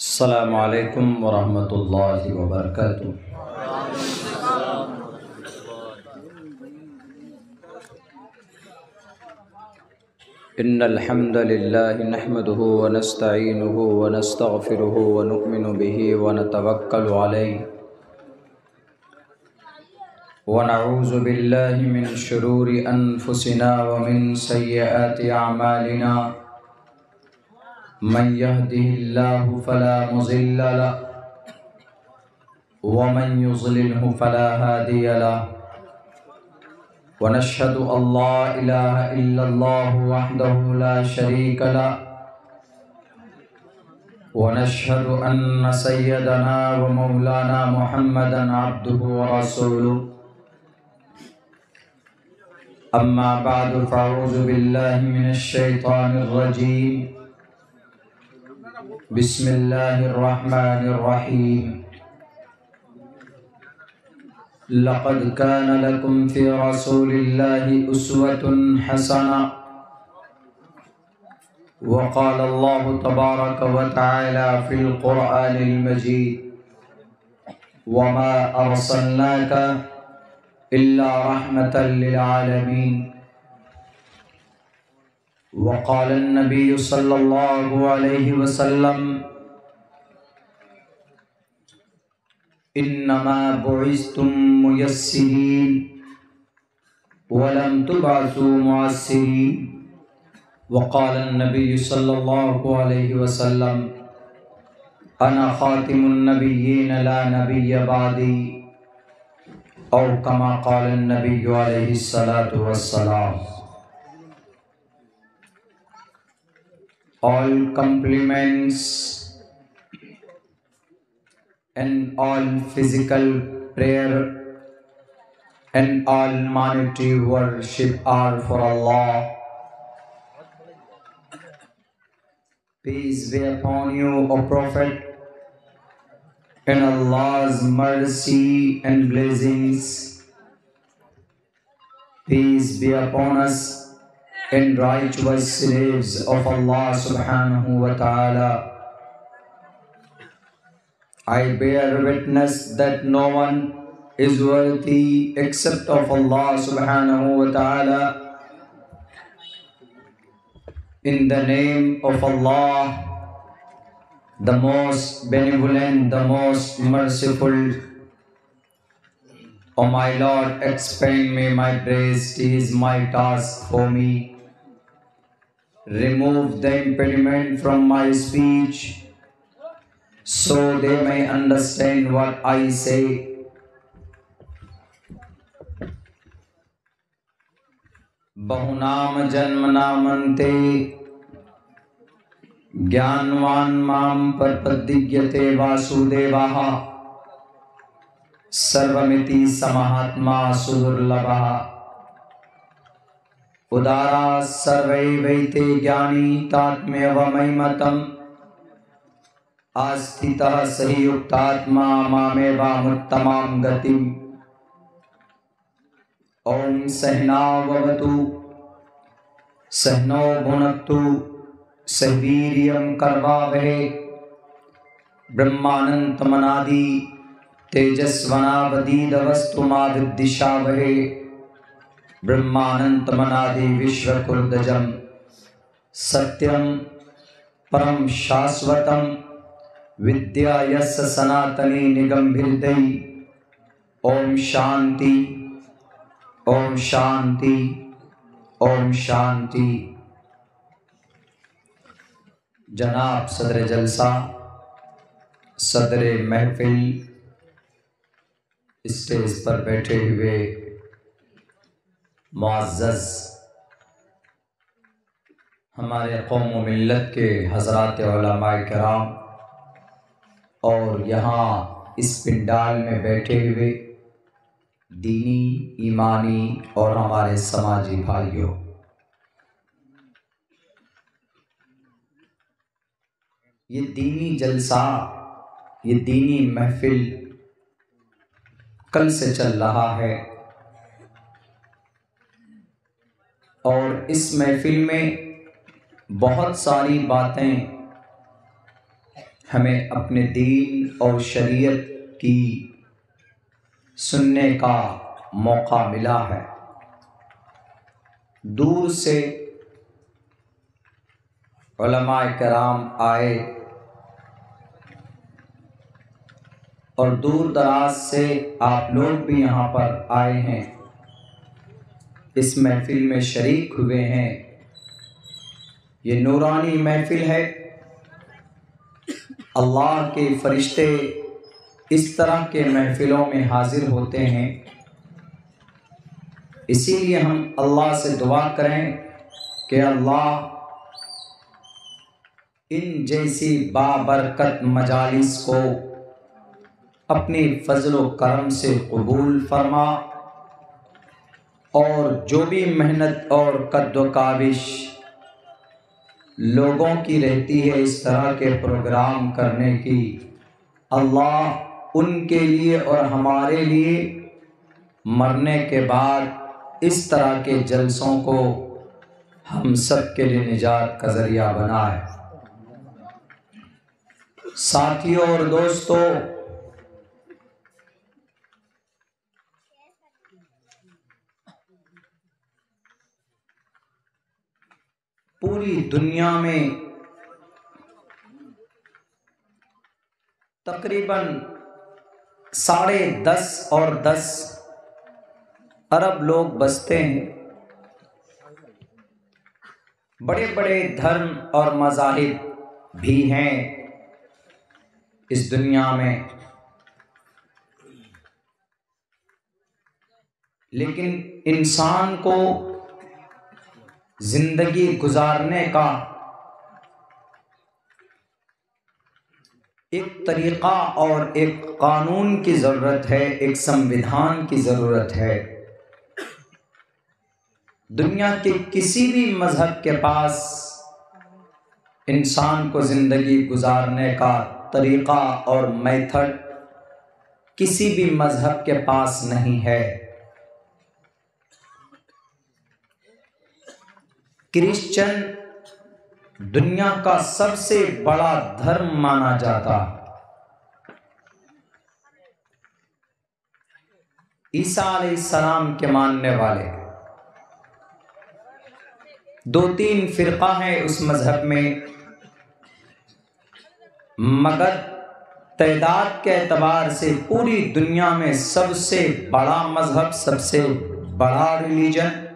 अस्सलामु अलैकुम वरहमतुल्लाहि वबरकातुहू। इन्नल हम्दलिल्लाहि नहमदुहु व नस्तईनुहु व नस्तगफिरुहु व नु'मिनु बिही व नतवक्कलु अलैहि व नऊज़ु बिल्लाहि मिन शुरूरि अनफुसिना व मिन सय्यिआति अअमालिना। मन यहदिहिल्लाहु फला मुज़िल्ल लहु व मन युज़लिलहु फला हादिय लहु। व नशहदु अल्ला इलाहा इल्लल्लाहु वहदहु ला शरीक लहु व नशहदु अन्न सय्यदना व मौलाना मुहम्मदन अब्दुहु व रसूलुहु। अम्मा बअदु फ़अऊज़ु बिल्लाहि मिनश शैतानिर रजीम। बिस्मिल्लाहिर रहमानिर रहीम। लक़द कान लकुम फ़ी रसूलिल्लाहि उस्वतुन हसना। व क़ाल अल्लाहु तबारक व तआला फ़िल क़ुरआनिल मजीद व मा अरसलनाका इल्ला रहमतल लिल आलमीन। व क़ाल अन्नबिय्यु सल्लल्लाहु अलैहि वसल्लम इन्नमा बुइस्तुम मुयस्सिरीन व लम तुबअसू मुअस्सिरीन। व क़ाल अन्नबिय्यु सल्लल्लाहु अलैहि वसल्लम अना ख़ातिमुन नबिय्यीन ला नबिय्य बअदी औ कमा क़ाल अन्नबिय्यु अलैहि सलातु वस्सलाम। All compliments and all physical prayer and all monetary worship are for Allah. Peace be upon you, O Prophet, and Allah's mercy and blessings. Peace be upon us and righteous slaves of Allah subhanahu wa ta'ala. I bear witness that no one is worthy except of Allah subhanahu wa ta'ala. In the name of Allah, the most benevolent, the most merciful. O my Lord, expand me my praise, it is my task for me. Remove the impediment from my speech, so they may understand what I say. बहुनाम जन्म नामन्ते ज्ञानवान माम प्रपद्यते वासुदेवः सर्वमिति समहात्मा सुदुर्लभः। उदारा सर्वैवैते ज्ञानी तात्म्यवमैमतम् आस्थितः सहि युक्तात्मा मामेवामुत्तमां गतिम्। ओम सहनाववतु सहनौ भुनक्तु सह वीर्यं करवावहै। ब्रह्मानन्दमनादि तेजस्वनावधीतमस्तु मा विद्विषावहै। ब्रह्मानन्दमनादि विश्वकुर्दजं सत्यं परं शाश्वतं विद्या यस्य सनातनी निगमभिर्दै। ओम शांति ओम शांति ओम शांति। जनाब सदर जलसा, सदर महफिल, स्टेज पर बैठे हुए मुअज़्ज़ज़ हमारे कौम व मिल्लत के हज़रात उलमाए किराम और यहाँ इस पिंडाल में बैठे हुए दीनी, ईमानी और हमारे समाजी भाइयों, ये दीनी जलसा, ये दीनी महफिल कल से चल रहा है और इस महफिल में बहुत सारी बातें हमें अपने दीन और शरीयत की सुनने का मौका मिला है। दूर से उलमाए किराम आए और दूर दराज से आप लोग भी यहाँ पर आए हैं, इस महफिल में शरीक हुए हैं। ये नूरानी महफिल है। अल्लाह के फरिश्ते इस तरह के महफिलों में हाजिर होते हैं। इसीलिए हम अल्लाह से दुआ करें कि अल्लाह इन जैसी बाबरकत मजालिस को अपनी फजल व करम से कबूल फरमा, और जो भी मेहनत और कद्दो काविश लोगों की रहती है इस तरह के प्रोग्राम करने की, अल्लाह उनके लिए और हमारे लिए मरने के बाद इस तरह के जलसों को हम सब के लिए निजात का ज़रिया बनाए। साथियों और दोस्तों, पूरी दुनिया में तकरीबन 10.5 और 10 अरब लोग बसते हैं। बड़े बड़े धर्म और मज़ाहिब भी हैं इस दुनिया में, लेकिन इंसान को जिंदगी गुजारने का एक तरीक़ा और एक कानून की ज़रूरत है, एक संविधान की ज़रूरत है। दुनिया के किसी भी मज़हब के पास इंसान को ज़िंदगी गुजारने का तरीक़ा और मेथड किसी भी मज़हब के पास नहीं है। क्रिश्चियन दुनिया का सबसे बड़ा धर्म माना जाता। ईसा अलैहिस्सलाम के मानने वाले 2-3 फ़िरक़ा हैं उस मज़हब में, मगर तादाद के एतबार से पूरी दुनिया में सबसे बड़ा मज़हब, सबसे बड़ा रिलीजन,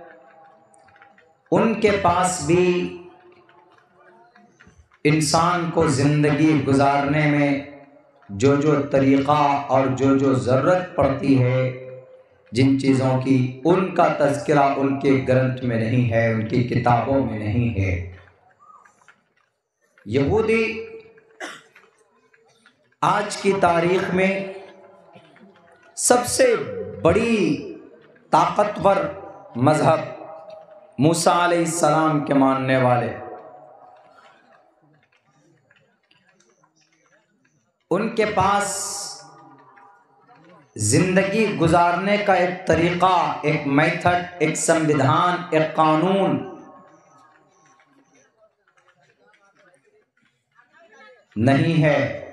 उनके पास भी इंसान को ज़िंदगी गुजारने में जो जो तरीक़ा और जो जो ज़रूरत पड़ती है, जिन चीज़ों की, उनका तज़किरा उनके ग्रंथ में नहीं है, उनकी किताबों में नहीं है। यहूदी आज की तारीख़ में सबसे बड़ी ताकतवर मज़हब मूसा अलैहिस्सलाम के मानने वाले, उनके पास जिंदगी गुजारने का एक तरीक़ा, एक मेथड, एक संविधान, एक कानून नहीं है।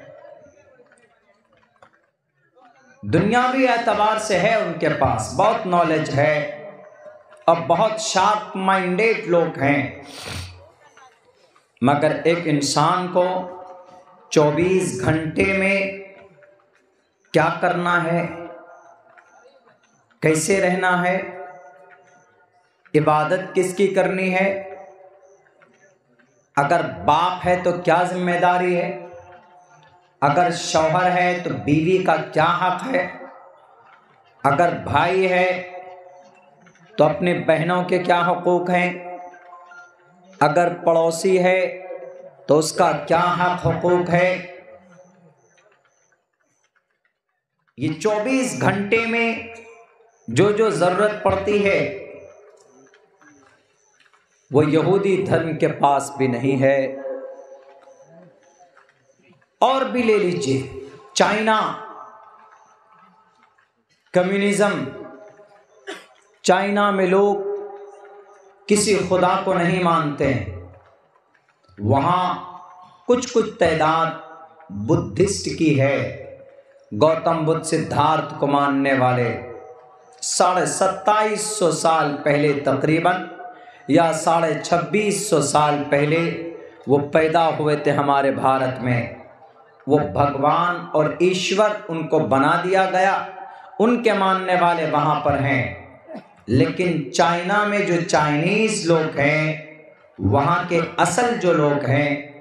दुनियावी एतबार से है उनके पास, बहुत नॉलेज है और बहुत शार्प माइंडेड लोग हैं, मगर एक इंसान को 24 घंटे में क्या करना है, कैसे रहना है, इबादत किसकी करनी है, अगर बाप है तो क्या जिम्मेदारी है, अगर शौहर है तो बीवी का क्या हक है, अगर भाई है तो अपने बहनों के क्या हुकूक हैं, अगर पड़ोसी है तो उसका क्या हक हुकूक है। ये 24 घंटे में जो जो ज़रूरत पड़ती है वो यहूदी धर्म के पास भी नहीं है। और भी ले लीजिए, चाइना, कम्युनिज्म, चाइना में लोग किसी खुदा को नहीं मानते हैं। वहाँ कुछ तादाद बुद्धिस्ट की है। गौतम बुद्ध सिद्धार्थ को मानने वाले 2750 साल पहले तकरीबन या 2650 साल पहले वो पैदा हुए थे हमारे भारत में। वो भगवान और ईश्वर उनको बना दिया गया, उनके मानने वाले वहाँ पर हैं। लेकिन चाइना में जो चाइनीज लोग हैं, वहाँ के असल जो लोग हैं,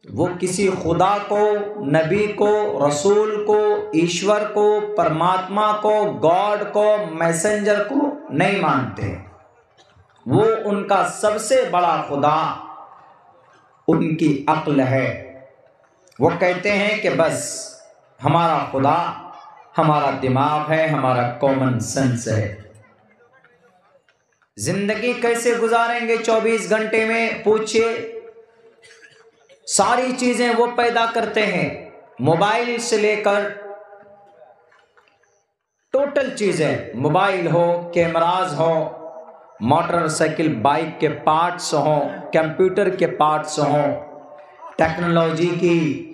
वो किसी खुदा को, नबी को, रसूल को, ईश्वर को, परमात्मा को, गॉड को, मैसेंजर को नहीं मानते। वो उनका सबसे बड़ा खुदा उनकी अक्ल है। वो कहते हैं कि बस हमारा खुदा हमारा दिमाग है, हमारा कॉमन सेंस है। जिंदगी कैसे गुजारेंगे 24 घंटे में, पूछिए। सारी चीजें वो पैदा करते हैं, मोबाइल से लेकर टोटल चीजें, मोबाइल हो, कैमराज हो, मोटरसाइकिल बाइक के पार्ट्स हो, कंप्यूटर के पार्ट्स हो, टेक्नोलॉजी की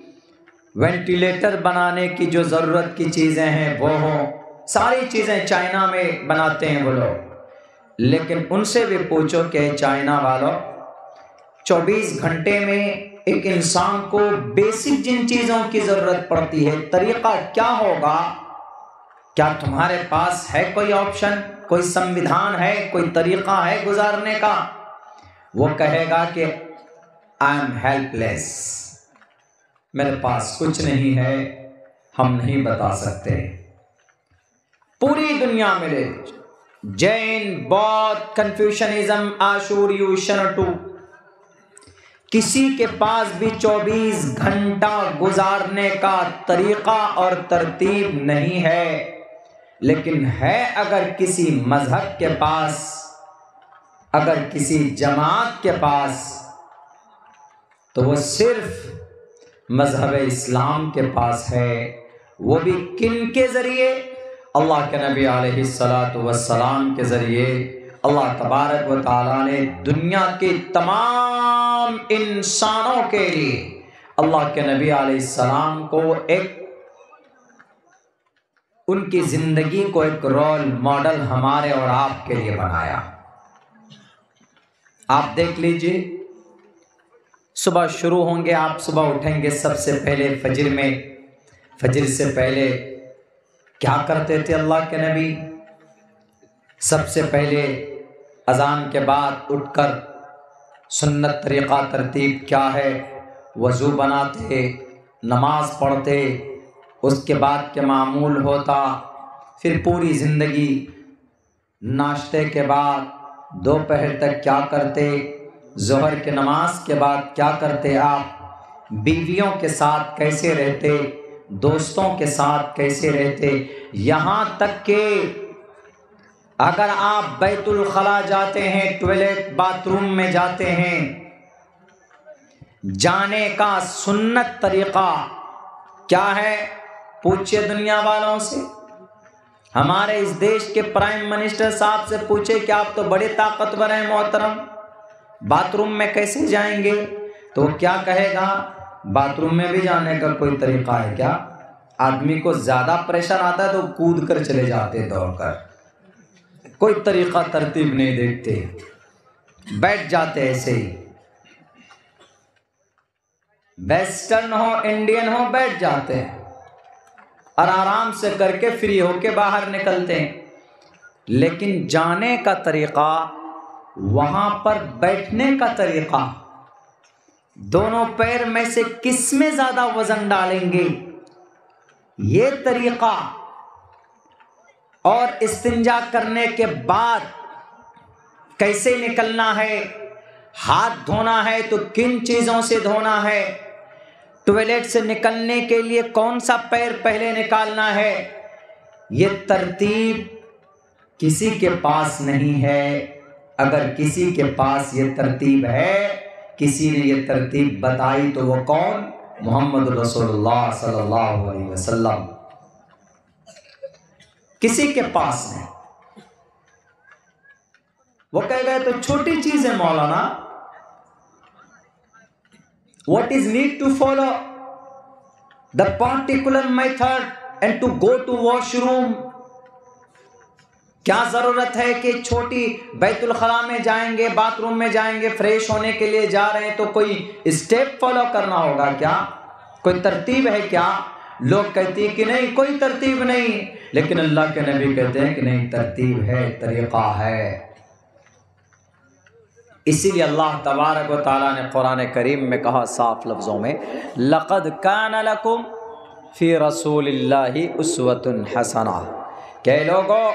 वेंटिलेटर बनाने की जो ज़रूरत की चीज़ें हैं वो हो, सारी चीज़ें चाइना में बनाते हैं वो लोग। लेकिन उनसे भी पूछो कि चाइना वालों, 24 घंटे में एक इंसान को बेसिक जिन चीज़ों की ज़रूरत पड़ती है, तरीक़ा क्या होगा? क्या तुम्हारे पास है कोई ऑप्शन, कोई संविधान है, कोई तरीक़ा है गुजारने का? वो कहेगा कि आई एम हेल्पलेस, मेरे पास कुछ नहीं है, हम नहीं बता सकते। पूरी दुनिया में ले, जैन, बौद्ध, कन्फ्यूशनिज्म, आशूरियू, शनटू, किसी के पास भी 24 घंटा गुजारने का तरीका और तरतीब नहीं है। लेकिन है अगर किसी मजहब के पास, अगर किसी जमात के पास, तो वो सिर्फ मजहब इस्लाम के पास है। वो भी किन के ज़रिए? अल्लाह के नबी अलैहिस्सलातु वस्सलाम के ज़रिए। अल्लाह तबारक व तआला ने दुनिया के तमाम इंसानों के लिए अल्लाह के नबी अलैहिस्सलाम को एक, उनकी ज़िंदगी को एक रोल मॉडल हमारे और आपके लिए बनाया। आप देख लीजिए, सुबह शुरू होंगे, आप सुबह उठेंगे, सबसे पहले फजर में, फजर से पहले क्या करते थे अल्लाह के नबी? सबसे पहले अज़ान के बाद उठकर सुन्नत तरीक़ा तरतीब क्या है? वज़ू बनाते, नमाज पढ़ते, उसके बाद के मामूल होता, फिर पूरी ज़िंदगी नाश्ते के बाद दोपहर तक क्या करते, ज़ोहर के नमाज के बाद क्या करते आप, बीवियों के साथ कैसे रहते, दोस्तों के साथ कैसे रहते, यहाँ तक कि अगर आप बैतुल खला जाते हैं, टॉयलेट बाथरूम में जाते हैं, जाने का सुन्नत तरीक़ा क्या है? पूछिए दुनिया वालों से। हमारे इस देश के प्राइम मिनिस्टर साहब से पूछे कि आप तो बड़े ताकतवर हैं मोहतरम, बाथरूम में कैसे जाएंगे? तो क्या कहेगा? बाथरूम में भी जाने का कोई तरीका है क्या? आदमी को ज़्यादा प्रेशर आता है तो कूद कर चले जाते दौड़कर, कोई तरीका तरतीब नहीं देखते, बैठ जाते ऐसे ही। वेस्टर्न हो, इंडियन हो, बैठ जाते हैं और आराम से करके फ्री होके बाहर निकलते हैं। लेकिन जाने का तरीका, वहां पर बैठने का तरीका, दोनों पैर में से किस में ज्यादा वजन डालेंगे, ये तरीका, और इस्तिंजा करने के बाद कैसे निकलना है, हाथ धोना है तो किन चीजों से धोना है, टॉयलेट से निकलने के लिए कौन सा पैर पहले निकालना है, ये तरतीब किसी के पास नहीं है। अगर किसी के पास ये तरतीब है, किसी ने ये तरतीब बताई, तो वो कौन? मोहम्मद रसूलुल्लाह सल्लल्लाहु अलैहि वसल्लम। किसी के पास नहीं। वो कह गए तो छोटी चीज है मौलाना, what is need to follow the particular method and to go to washroom. क्या जरूरत है कि छोटी बैतुल खला में जाएंगे, बाथरूम में जाएंगे, फ्रेश होने के लिए जा रहे हैं तो कोई स्टेप फॉलो करना होगा क्या? कोई तरतीब है क्या? लोग कहते हैं कि नहीं कोई तरतीब नहीं, लेकिन अल्लाह के नबी कहते हैं कि नहीं, तरतीब है, तरीका है। इसीलिए अल्लाह तबारक व तआला ने कुरान करीम में कहा साफ लफ्ज़ों में, लक़द कान लकुम फ़ी रसूलिल्लाहि उस्वतुन हसना। क्या लोगों,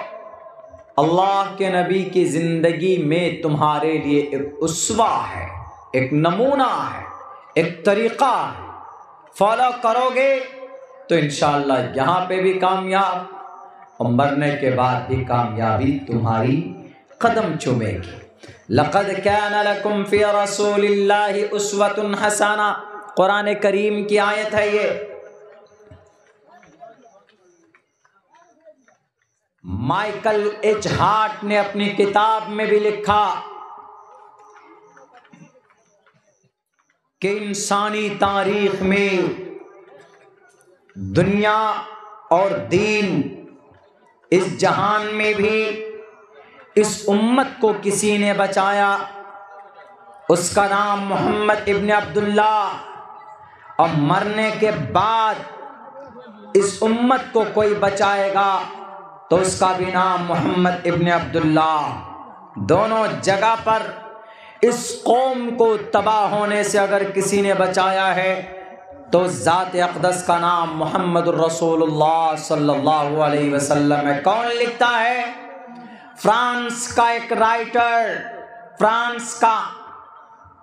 अल्लाह के नबी की ज़िंदगी में तुम्हारे लिए एक उसवा है, एक नमूना है, एक तरीक़ा है। फॉलो करोगे तो इंशाअल्लाह यहाँ पे भी कामयाब और मरने के बाद भी कामयाबी तुम्हारी कदम चूमेगी। लक़द कान लकुम फ़ी रसूलिल्लाहि उस्वतुन हसना, कुरान करीम की आयत है ये। माइकल एच हार्ट ने अपनी किताब में भी लिखा कि इंसानी तारीख में दुनिया और दीन, इस जहान में भी इस उम्मत को किसी ने बचाया, उसका नाम मोहम्मद इब्न अब्दुल्लाह। और मरने के बाद इस उम्मत को कोई बचाएगा तो उसका भी नाम मोहम्मद इब्न अब्दुल्लाह। दोनों जगह पर इस कौम को तबाह होने से अगर किसी ने बचाया है तो ज़ात अक़दस का नाम मोहम्मद रसूलुल्लाह सल्लल्लाहु अलैहि वसल्लम है। कौन लिखता है? फ्रांस का एक राइटर, फ्रांस का,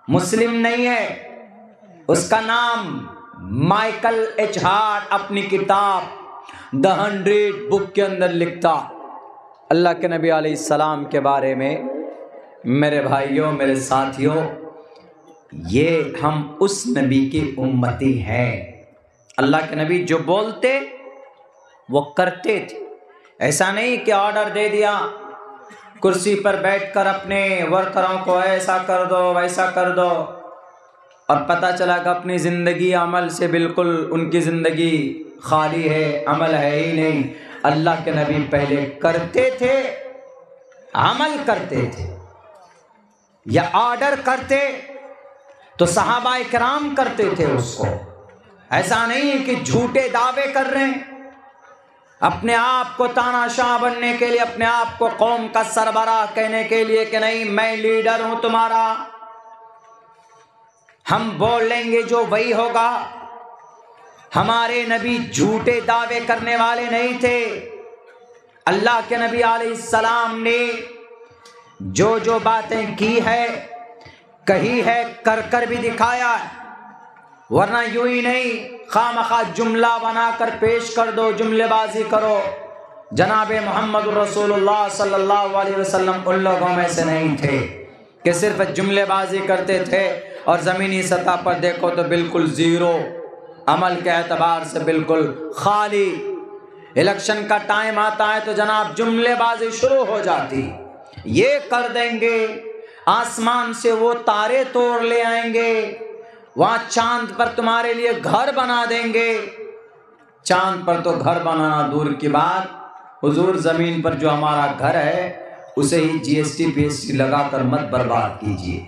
मुस्लिम नहीं है, उसका नाम माइकल एच हार्ट अपनी किताब द 100 बुक के अंदर लिखता अल्लाह के नबी अलैहिस्सलाम के बारे में। मेरे भाइयों, मेरे साथियों, ये हम उस नबी की उम्मती हैं। अल्लाह के नबी जो बोलते वो करते थे। ऐसा नहीं कि ऑर्डर दे दिया, कुर्सी पर बैठकर अपने वर्करों को ऐसा कर दो वैसा कर दो, और पता चला कि अपनी ज़िंदगी अमल से बिल्कुल उनकी ज़िंदगी खाली है, अमल है ही नहीं। अल्लाह के नबी पहले करते थे, अमल करते थे, या ऑर्डर करते तो सहाबा इकराम करते थे उसको। ऐसा नहीं कि झूठे दावे कर रहे हैं अपने आप को तानाशाह बनने के लिए, अपने आप को कौम का सरबराह कहने के लिए कि नहीं मैं लीडर हूं तुम्हारा, हम बोल लेंगे जो वही होगा। हमारे नबी झूठे दावे करने वाले नहीं थे। अल्लाह के नबी अलैहिस्सलाम ने जो जो बातें की है, कही है, कर कर भी दिखाया है। वरना यूं ही नहीं खामखा जुमला बनाकर पेश कर दो, जुमलेबाजी करो। जनाबे मोहम्मद रसूलुल्लाह सल्लल्लाहु अलैहि वसल्लम उन लोगों में से नहीं थे कि सिर्फ जुमलेबाजी करते थे और ज़मीनी सतह पर देखो तो बिल्कुल ज़ीरो, अमल के एतबार से बिल्कुल खाली। इलेक्शन का टाइम आता है तो जनाब जुमलेबाजी शुरू हो जाती, ये कर देंगे, आसमान से वो तारे तोड़ ले आएंगे, वहाँ चांद पर तुम्हारे लिए घर बना देंगे। चांद पर तो घर बनाना दूर की बात, हुजूर ज़मीन पर जो हमारा घर है उसे ही GST PST लगाकर मत बर्बाद कीजिए।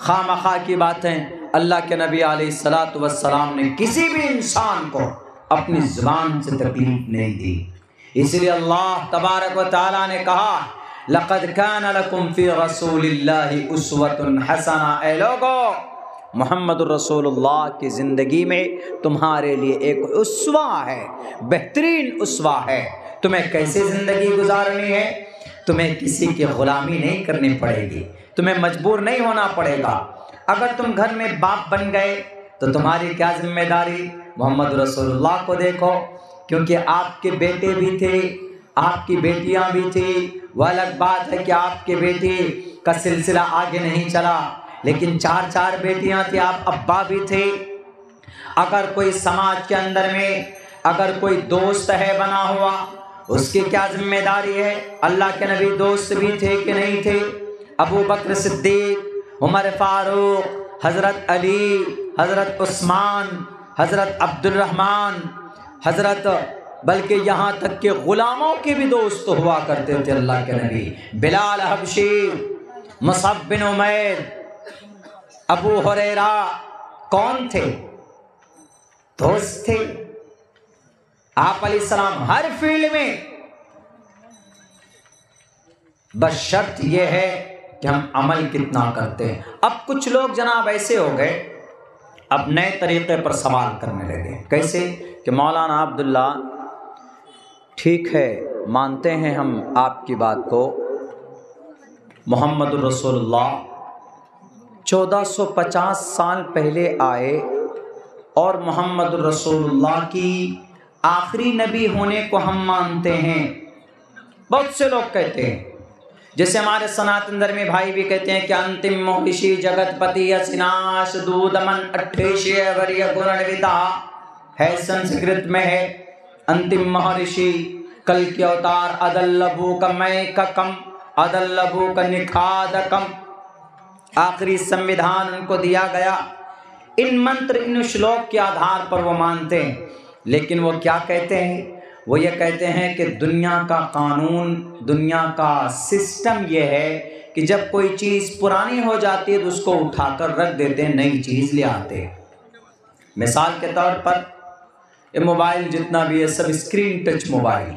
खामखा की बातें अल्लाह के नबी अलैहिस्सलातु वस्सलाम ने किसी भी इंसान को अपनी ज़ुबान से तकलीफ नहीं दी। इसलिए अल्लाह तबारक व तआला ने कहा लक़द कान लकुम फ़ी रसूलिल्लाहि उस्वतुन हसना। ऐ लोगो, मोहम्मद रसूलुल्लाह की ज़िंदगी में तुम्हारे लिए एक उसवा है, बेहतरीन उसवा है। तुम्हें कैसे ज़िंदगी गुजारनी है? तुम्हें किसी की ग़ुलामी नहीं करनी पड़ेगी, तुम्हें मजबूर नहीं होना पड़ेगा। अगर तुम घर में बाप बन गए तो तुम्हारी क्या जिम्मेदारी? मोहम्मद रसूलुल्लाह को देखो, क्योंकि आपके बेटे भी थे, आपकी बेटियां भी थी। वह अलग बात है कि आपके बेटे का सिलसिला आगे नहीं चला, लेकिन 4 बेटियां थी, आप अब्बा भी थे। अगर कोई समाज के अंदर में अगर कोई दोस्त है बना हुआ, उसकी क्या जिम्मेदारी है? अल्लाह के नबी दोस्त भी थे कि नहीं थे? अबू बकर सिद्दीक, उमर फारूक, हज़रत अली, हज़रत उस्मान, हज़रत अब्दुर्रहमान, हज़रत, बल्कि यहाँ तक के ग़ुलामों के भी दोस्त हुआ करते थे अल्लाह के नबी। बिलाल हबशी, मुसअब बिन उमैर, अबू हुरैरा कौन थे? दोस्त थे। आप अलैहिस्सलाम हर फील्ड में, बस शर्त यह है कि हम अमल कितना करते हैं। अब कुछ लोग जनाब ऐसे हो गए, अब नए तरीके पर सवाल करने लगे। कैसे कि मौलाना अब्दुल्ला, ठीक है मानते हैं हम आपकी बात को, मोहम्मद रसूलुल्लाह 1450 साल पहले आए और मोहम्मद रसूलुल्लाह की आखिरी नबी होने को हम मानते हैं। बहुत से लोग कहते हैं, जैसे हमारे सनातन धर्म में भाई भी कहते हैं कि अंतिम मोहिषी जगतपति असिनाश दूदमन अट्ठेशीय वर्य गुणविता है, संस्कृत में है। अंतिम महर्षि कल के अवतार अदल्लभू कमय कम अदल्लभू का निखादकम, आखिरी संविधान उनको दिया गया। इन मंत्र, इन श्लोक के आधार पर वो मानते हैं। लेकिन वो क्या कहते हैं? वो ये कहते हैं कि दुनिया का कानून, दुनिया का सिस्टम ये है कि जब कोई चीज़ पुरानी हो जाती है तो उसको उठाकर रख देते हैं, नई चीज़ ले आते हैं। मिसाल के तौर पर ये मोबाइल जितना भी है सब स्क्रीन टच मोबाइल।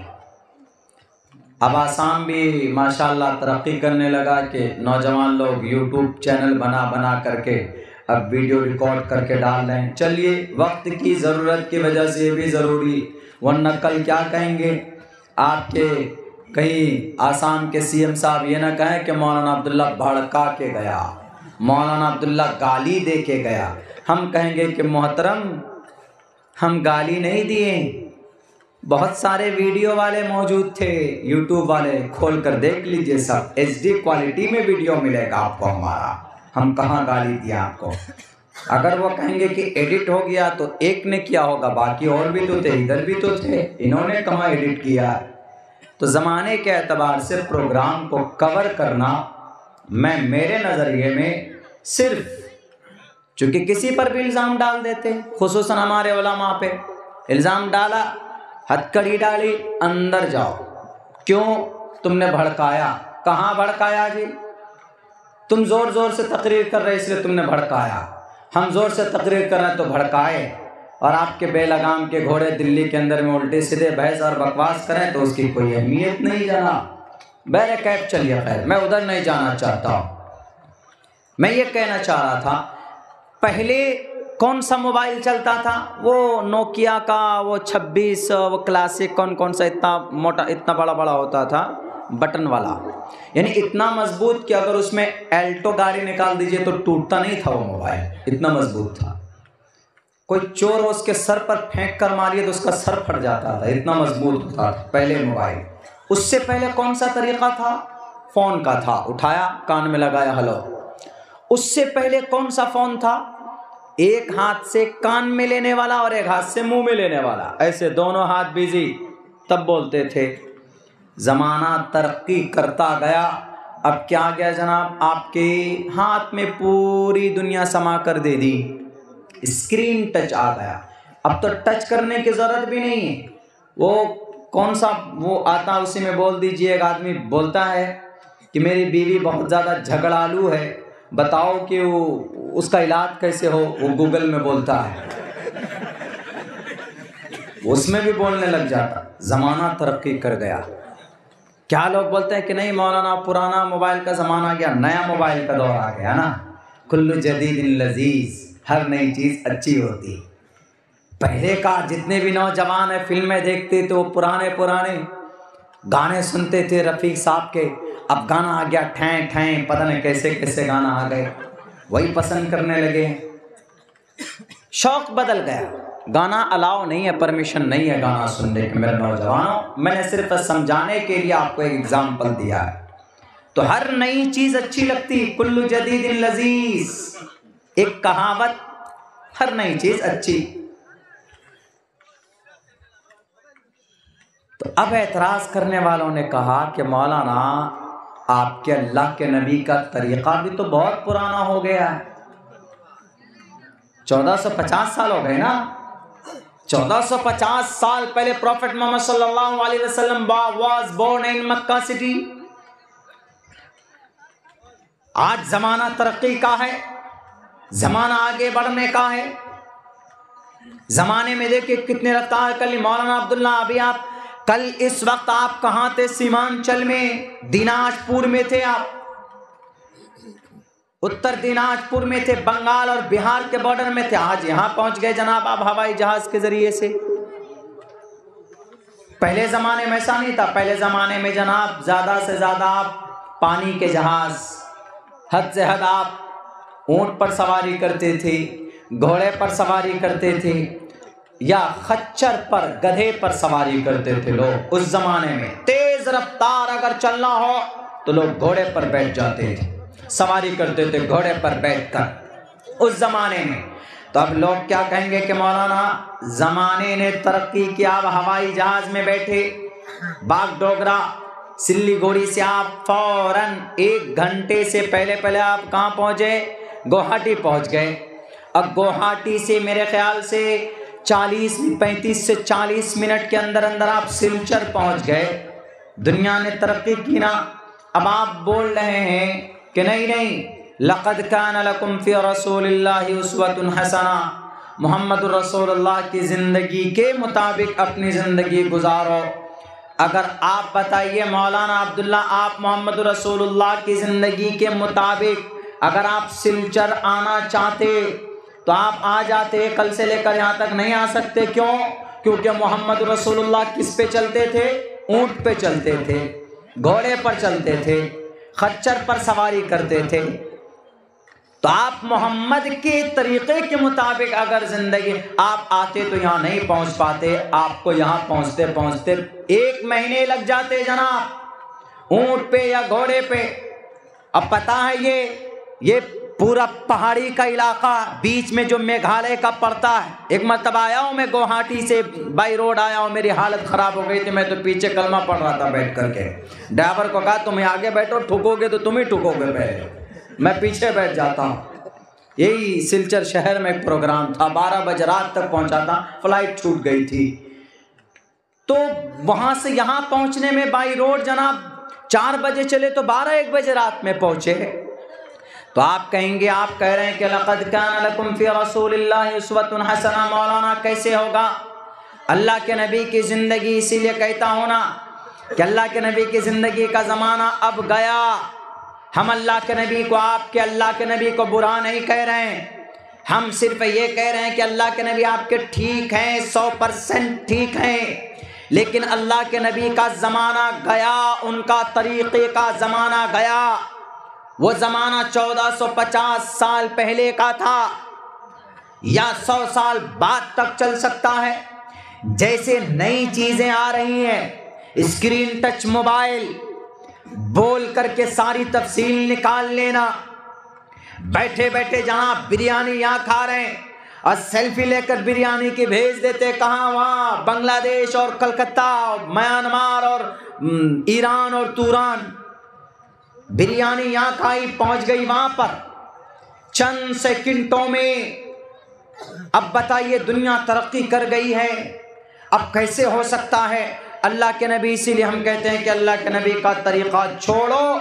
अब आसाम भी माशाल्लाह तरक्की करने लगा कि नौजवान लोग यूट्यूब चैनल बना बना करके अब वीडियो रिकॉर्ड करके डाल रहे हैं। चलिए, वक्त की ज़रूरत की वजह से ये भी ज़रूरी, वरना कल क्या कहेंगे आपके कहीं आसाम के सीएम साहब ये ना कहें कि मौलाना अब्दुल्ला भड़का के गया, मौलाना अब्दुल्ला गाली दे के गया। हम कहेंगे कि मोहतरम, हम गाली नहीं दिए, बहुत सारे वीडियो वाले मौजूद थे, यूट्यूब वाले, खोल कर देख लीजिए, सब HD क्वालिटी में वीडियो मिलेगा आपको हमारा। हम कहाँ गाली दिया आपको? अगर वो कहेंगे कि एडिट हो गया तो एक ने किया होगा, बाकी और भी तो थे, इधर भी तो थे, इन्होंने कहाँ एडिट किया? तो ज़माने के एतबार से प्रोग्राम को कवर करना, मैं मेरे नज़रिए में सिर्फ, चूँकि किसी पर भी इल्ज़ाम डाल देते, खुसूसन हमारे उलमा पे इल्ज़ाम डाला, हथकड़ी डाली, अंदर जाओ, क्यों तुमने भड़काया? कहाँ भड़काया जी? तुम ज़ोर ज़ोर से तकरीर कर रहे इसलिए तुमने भड़काया, हम ज़ोर से तकरीर कर रहे हैं तो भड़काए। और आपके बेलगाम के घोड़े दिल्ली के अंदर में उल्टे सीधे बहस और बकवास करें तो उसकी कोई अहमियत नहीं जाना। बैरे कैब चलिए, खैर मैं उधर नहीं जाना चाहता हूँ। मैं ये कहना चाह रहा था, पहले कौन सा मोबाइल चलता था? वो नोकिया का वो 26, वो क्लासिक, कौन सा इतना मोटा, इतना बड़ा बड़ा होता था, बटन वाला, यानी इतना मजबूत कि अगर उसमें एल्टो गाड़ी निकाल दीजिए तो टूटता नहीं था वो मोबाइल, इतना मजबूत था। कोई चोर उसके सर पर फेंक कर मारिए तो उसका सर फट जाता था, इतना मजबूत था पहले मोबाइल। उससे पहले कौन सा तरीका था? फ़ोन का था, उठाया कान में लगाया, हेलो। उससे पहले कौन सा फ़ोन था? एक हाथ से कान में लेने वाला और एक हाथ से मुंह में लेने वाला, ऐसे दोनों हाथ बिजी, तब बोलते थे। ज़माना तरक्की करता गया, अब क्या गया जनाब, आपके हाथ में पूरी दुनिया समा कर दे दी, स्क्रीन टच आ गया। अब तो टच करने की ज़रूरत भी नहीं है, वो कौन सा वो आता उसी में बोल दीजिए। एक आदमी बोलता है कि मेरी बीवी बहुत ज़्यादा झगड़ालू है, बताओ कि वो उसका इलाज कैसे हो, वो गूगल में बोलता है, उसमें भी बोलने लग जाता। ज़माना तरक्की कर गया। क्या लोग बोलते हैं कि नहीं मौलाना, पुराना मोबाइल का ज़माना गया, नया मोबाइल का दौर आ गया ना। कुल्लु जदीदिन लजीज, हर नई चीज़ अच्छी होती। पहले का जितने भी नौजवान है फिल्में देखते तो पुराने पुराने गाने सुनते थे रफ़ीक साहब के। अब गाना आ गया ठैं ठैं, पता नहीं कैसे कैसे गाना आ गए, वही पसंद करने लगे। शौक़ बदल गया, गाना अलाउ नहीं है, परमिशन नहीं है गाना सुनने के। मेरे नौजवानों, मैंने सिर्फ समझाने के लिए आपको एक एग्जाम्पल दिया है। तो हर नई चीज़ अच्छी लगती, कुल्लु जदीदिन लजीज, एक कहावत, हर नई चीज़ अच्छी। तो अब एतराज़ करने वालों ने कहा कि मौलाना, आपके अल्लाह के नबी का तरीक़ा भी तो बहुत पुराना हो गया है, 1450 साल हो गए ना। 1450 साल पहले प्रॉफिट मोहम्मद सल्लल्लाहु अलैहि वसल्लम was born in Mecca city. आज जमाना तरक्की का है, जमाना आगे बढ़ने का है। जमाने में देखिए कितने रफ्तार। कल मौलाना अब्दुल्ला अभी आप कल इस वक्त आप कहाँ थे? सीमांचल में, दिनाजपुर में थे आप, उत्तर दिनाजपुर में थे, बंगाल और बिहार के बॉर्डर में थे। आज यहां पहुंच गए जनाब आप हवाई जहाज के जरिए से। पहले जमाने में ऐसा नहीं था। पहले जमाने में जनाब ज्यादा से ज्यादा आप पानी के जहाज, हद से हद आप ऊंट पर सवारी करते थे, घोड़े पर सवारी करते थे, या खच्चर पर, गधे पर सवारी करते थे लोग। उस जमाने में तेज रफ्तार अगर चलना हो तो लोग घोड़े पर बैठ जाते थे, सवारी करते थे घोड़े पर बैठकर उस जमाने में। तो अब लोग क्या कहेंगे कि मौलाना जमाने ने तरक्की किया, अब हवाई जहाज में बैठे, बागडोगरा सिल्लीगुड़ी से आप फौरन 1 घंटे से पहले आप कहाँ पहुंचे? गुवाहाटी पहुंच गए। अब गुवाहाटी से मेरे ख्याल से 35 से 40 मिनट के अंदर अंदर आप सिलचर पहुंच गए। दुनिया ने तरक्की की ना। अब आप बोल रहे हैं कि नहीं, लक़द कान लकुम फ़ी रसूलिल्लाहि उस्वतुन हसना, मोहम्मद रसूलुल्लाह की ज़िंदगी के मुताबिक अपनी ज़िंदगी गुजारो। अगर आप बताइए मौलाना अब्दुल्ला, आप मोहम्मद रसूलुल्लाह की ज़िंदगी के मुताबिक अगर आप सिलचर आना चाहते तो आप आ जाते, कल से लेकर यहाँ तक नहीं आ सकते। क्यों? क्योंकि मोहम्मद रसूलुल्लाह किस पे चलते थे? ऊंट पे चलते थे, घोड़े पर चलते थे, खच्चर पर सवारी करते थे। तो आप मोहम्मद के तरीके के मुताबिक अगर जिंदगी आप आते तो यहाँ नहीं पहुँच पाते। आपको यहाँ पहुँचते पहुँचते 1 महीने लग जाते जनाब, ऊंट पे या घोड़े पे। अब पता है ये पूरा पहाड़ी का इलाका बीच में जो मेघालय का पड़ता है। एक मरतबा आया हूँ मैं गुवाहाटी से, बाई रोड आया हूँ, मेरी हालत ख़राब हो गई थी। मैं तो पीछे कलमा पढ़ रहा था बैठ करके। ड्राइवर को कहा तुम आगे बैठो, ठुकोगे तो तुम ही ठुकोगे, मैं पीछे बैठ जाता हूँ। यही सिलचर शहर में एक प्रोग्राम था, 12 बजे रात तक पहुँचा था, फ्लाइट छूट गई थी। तो वहाँ से यहाँ पहुँचने में बाई रोड जनाब 4 बजे चले तो 12-1 बजे रात में पहुँचे। तो आप कहेंगे, आप कह रहे हैं कि लक़द कान लकुम फ़ी रसूलिल्लाहि उस्वतुन हसना। मौलाना कैसे होगा? अल्लाह के नबी की ज़िंदगी, इसीलिए कहता हूँ ना कि अल्लाह के नबी की ज़िंदगी का ज़माना अब गया। हम अल्लाह के नबी को, आपके अल्लाह के नबी को बुरा नहीं कह रहे हैं, हम सिर्फ ये कह रहे हैं कि अल्लाह के नबी आपके ठीक हैं, 100% ठीक हैं। लेकिन अल्लाह के नबी का ज़माना गया, उनका तरीक़े का ज़माना गया। वो ज़माना 1450 साल पहले का था या 100 साल बाद तक चल सकता है। जैसे नई चीज़ें आ रही हैं, स्क्रीन टच मोबाइल, बोल करके सारी तफसील निकाल लेना, बैठे बैठे जहाँ बिरयानी यहाँ खा रहे हैं और सेल्फी लेकर बिरयानी की भेज देते, कहाँ? वहाँ बांग्लादेश और कलकत्ता, म्यांमार और ईरान और तुरान। बिरयानी यहाँ खाई, पहुँच गई वहाँ पर चंद सेकंडों में। अब बताइए दुनिया तरक्की कर गई है, अब कैसे हो सकता है? अल्लाह के नबी, इसीलिए हम कहते हैं कि अल्लाह के नबी का तरीक़ा छोड़ो,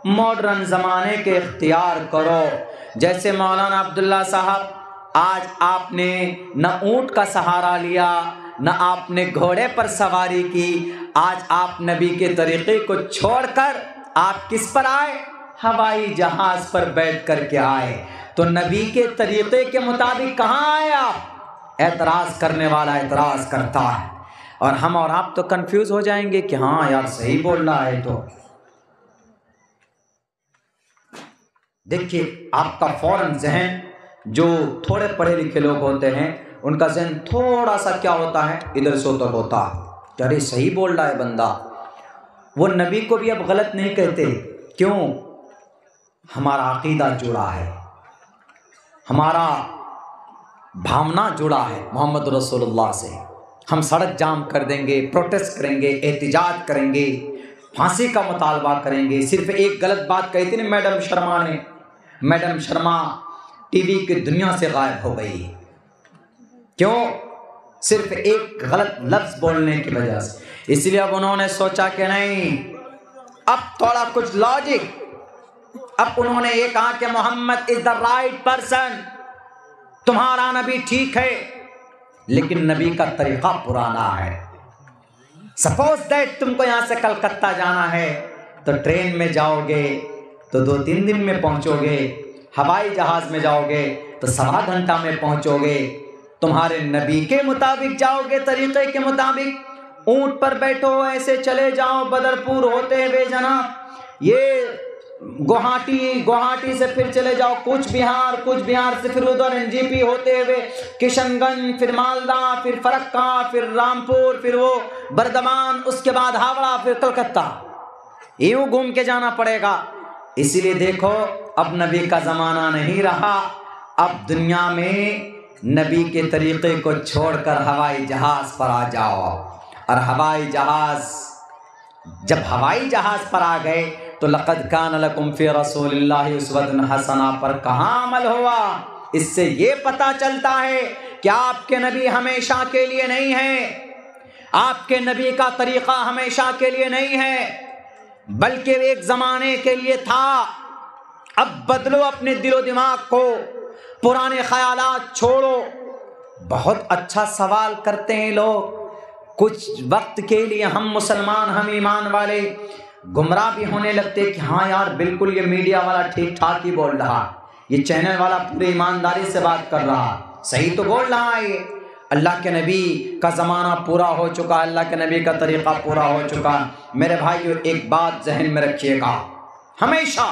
मॉडर्न ज़माने के इख्तियार करो। जैसे मौलाना अब्दुल्ला साहब, आज आपने न ऊँट का सहारा लिया, न आपने घोड़े पर सवारी की। आज आप नबी के तरीक़े को छोड़कर आप किस पर आए? हवाई जहाज़ पर बैठ कर के आए। तो नबी के तरीक़े के मुताबिक कहाँ आए आप? एतराज़ करने वाला एतराज़ करता है और हम और आप तो कंफ्यूज हो जाएंगे कि हाँ यार सही बोल रहा है। तो देखिए आपका फ़ौरन जहन, जो थोड़े पढ़े लिखे लोग होते हैं उनका जहन थोड़ा सा क्या होता है, इधर से उधर होता है। अरे सही बोल रहा है बंदा। वो नबी को भी अब गलत नहीं कहते। क्यों? हमारा अकीदा जुड़ा है, हमारा भावना जुड़ा है मोहम्मद रसूलुल्लाह से। हम सड़क जाम कर देंगे, प्रोटेस्ट करेंगे, एहतिजाज करेंगे, फांसी का मुतालबा करेंगे। सिर्फ एक गलत बात कही थी ना मैडम शर्मा ने, मैडम शर्मा टीवी की दुनिया से गायब हो गई। क्यों? सिर्फ एक गलत लफ्ज बोलने की वजह से। इसलिए अब उन्होंने सोचा कि नहीं, अब थोड़ा कुछ लॉजिक। अब उन्होंने ये कहा कि Muhammad is the right person, तुम्हारा नबी ठीक है, लेकिन नबी का तरीका पुराना है। सपोज दैट तुमको यहां से कलकत्ता जाना है तो ट्रेन में जाओगे तो 2-3 दिन में पहुंचोगे, हवाई जहाज में जाओगे तो 1.25 घंटा में पहुंचोगे। तुम्हारे नबी के मुताबिक जाओगे, तरीके के मुताबिक, ऊंट पर बैठो ऐसे चले जाओ बदरपुर होते हुए जनाब, ये गुवाहाटी से फिर चले जाओ कूच बिहार से फिर उधर एनजीपी होते हुए किशनगंज, फिर मालदा, फिर फरक्का, फिर रामपुर, फिर वो बर्दमान, उसके बाद हावड़ा, फिर कलकत्ता, यूं घूम के जाना पड़ेगा। इसीलिए देखो अब नबी का ज़माना नहीं रहा। अब दुनिया में नबी के तरीक़े को छोड़कर हवाई जहाज़ पर आ जाओ। और जब हवाई जहाज़ पर आ गए तो लक़द कान लकुम फ़ी रसूलिल्लाहि उस्वतुन हसना पर कहाँ अमल हुआ। इससे ये पता चलता है कि आपके नबी हमेशा के लिए नहीं है, आपके नबी का तरीक़ा हमेशा के लिए नहीं है, बल्कि एक ज़माने के लिए था। अब बदलो अपने दिलो दिमाग को, पुराने ख्यालात छोड़ो। बहुत अच्छा सवाल करते हैं लोग। कुछ वक्त के लिए हम मुसलमान, हम ईमान वाले गुमराह भी होने लगते कि हाँ यार बिल्कुल ये मीडिया वाला ठीक ठाक ही बोल रहा, ये चैनल वाला पूरी ईमानदारी से बात कर रहा, सही तो बोल रहा है ये। अल्लाह के नबी का ज़माना पूरा हो चुका, अल्लाह के नबी का तरीक़ा पूरा हो चुका। मेरे भाइयों एक बात जहन में रखिएगा, हमेशा